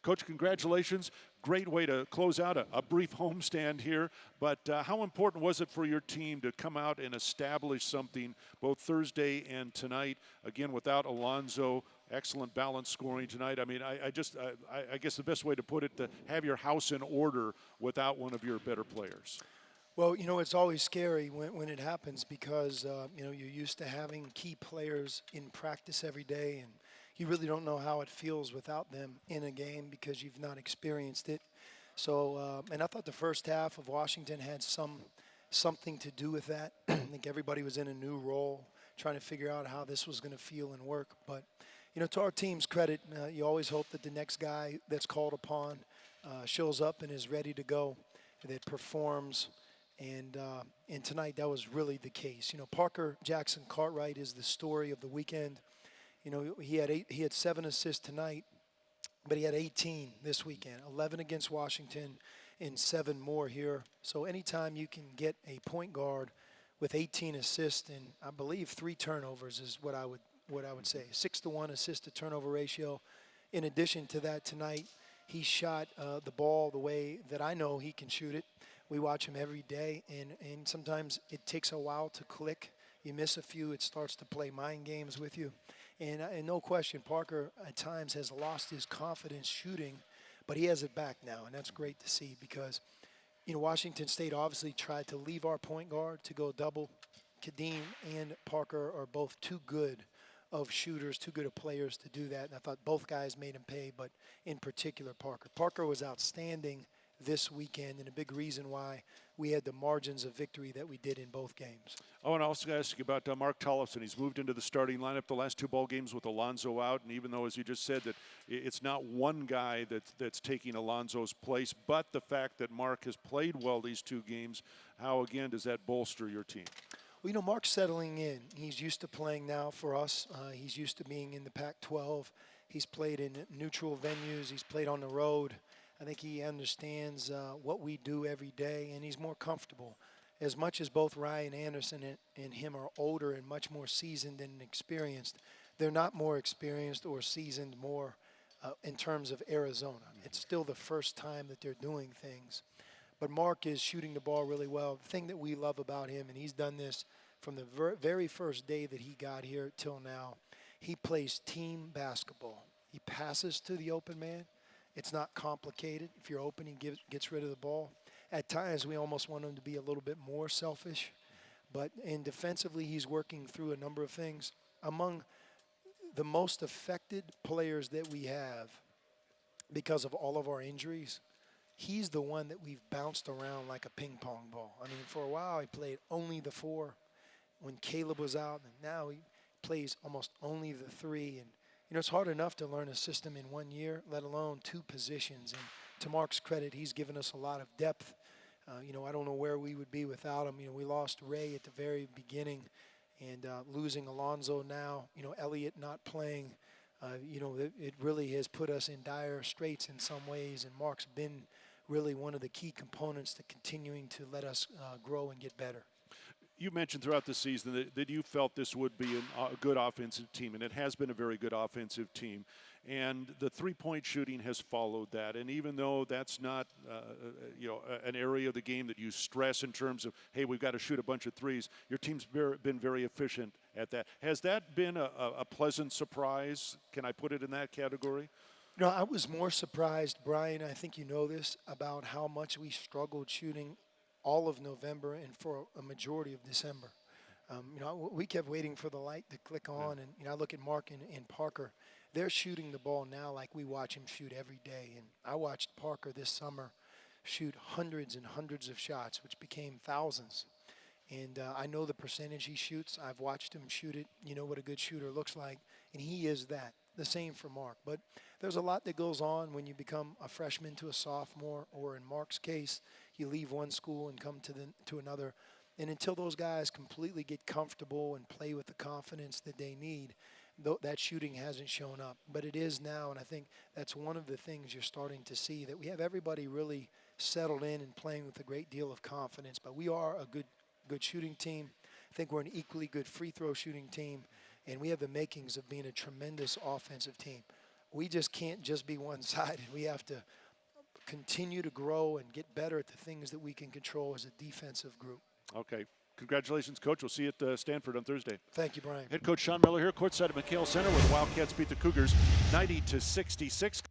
Coach, congratulations. Great way to close out a brief homestand here. But how important was it for your team to come out and establish something both Thursday and tonight? Again, without Alonzo, excellent balance scoring tonight. I mean, I guess the best way to put it, to have your house in order without one of your better players. Well, it's always scary when it happens because, you're used to having key players in practice every day, and you really don't know how it feels without them in a game because you've not experienced it. So, and I thought the first half of Washington had something to do with that. I think everybody was in a new role, trying to figure out how this was going to feel and work. But, to our team's credit, you always hope that the next guy that's called upon shows up and is ready to go, that performs. And tonight, that was really the case. Parker Jackson Cartwright is the story of the weekend. He had 7 assists tonight, but he had 18 this weekend, 11 against Washington and 7 more here. So anytime you can get a point guard with 18 assists and I believe 3 turnovers is what I would say, 6-to-1 assist to turnover ratio. In addition to that, tonight he shot the ball the way that I know he can shoot it. We watch him every day, and sometimes it takes a while to click. You miss a few, it starts to play mind games with you. And no question, Parker at times has lost his confidence shooting, but he has it back now, and that's great to see because, Washington State obviously tried to leave our point guard to go double. Kadeem and Parker are both too good of shooters, too good of players to do that, and I thought both guys made him pay, but in particular Parker. Parker was outstanding this weekend, and a big reason why we had the margins of victory that we did in both games. Oh, and I also ask you about Mark Tollefsen. He's moved into the starting lineup the last 2 ball games with Alonzo out, and even though, as you just said, that it's not one guy that's taking Alonzo's place, but the fact that Mark has played well these 2 games, how, again, does that bolster your team? Well, Mark's settling in. He's used to playing now for us. He's used to being in the Pac-12. He's played in neutral venues. He's played on the road. I think he understands what we do every day, and he's more comfortable. As much as both Ryan Anderson and him are older and much more seasoned and experienced, they're not more experienced or seasoned more in terms of Arizona. It's still the first time that they're doing things. But Mark is shooting the ball really well. The thing that we love about him, and he's done this from the very first day that he got here till now, he plays team basketball. He passes to the open man. It's not complicated. If you're open, he gets rid of the ball. At times, we almost want him to be a little bit more selfish. But defensively, he's working through a number of things. Among the most affected players that we have because of all of our injuries, he's the one that we've bounced around like a ping pong ball. I mean, for a while, he played only the 4 when Caleb was out, and now he plays almost only the 3. And it's hard enough to learn a system in 1 year, let alone 2 positions. And to Mark's credit, he's given us a lot of depth. I don't know where we would be without him. We lost Ray at the very beginning, and losing Alonzo now, Elliott not playing, it really has put us in dire straits in some ways. And Mark's been really one of the key components to continuing to let us grow and get better. You mentioned throughout the season that you felt this would be a good offensive team, and it has been a very good offensive team. And the three-point shooting has followed that. And even though that's not, an area of the game that you stress in terms of, hey, we've got to shoot a bunch of threes, your team's been very efficient at that. Has that been a pleasant surprise? Can I put it in that category? I was more surprised, Brian, I think you know this, about how much we struggled shooting all of November and for a majority of December. We kept waiting for the light to click on, and I look at Mark and Parker. They're shooting the ball now like we watch him shoot every day. And I watched Parker this summer shoot hundreds and hundreds of shots, which became thousands. And I know the percentage he shoots. I've watched him shoot it. You know what a good shooter looks like, and he is that. The same for Mark. But there's a lot that goes on when you become a freshman to a sophomore, or in Mark's case, you leave one school and come to another. And until those guys completely get comfortable and play with the confidence that they need, that shooting hasn't shown up. But it is now, and I think that's one of the things you're starting to see, that we have everybody really settled in and playing with a great deal of confidence. But we are a good shooting team. I think we're an equally good free throw shooting team, and we have the makings of being a tremendous offensive team. we just can't just be one-sided. We have to continue to grow and get better at the things that we can control as a defensive group. Okay. Congratulations, Coach. We'll see you at Stanford on Thursday. Thank you, Brian. Head coach Sean Miller here, courtside at McHale Center, where the Wildcats beat the Cougars 90-66.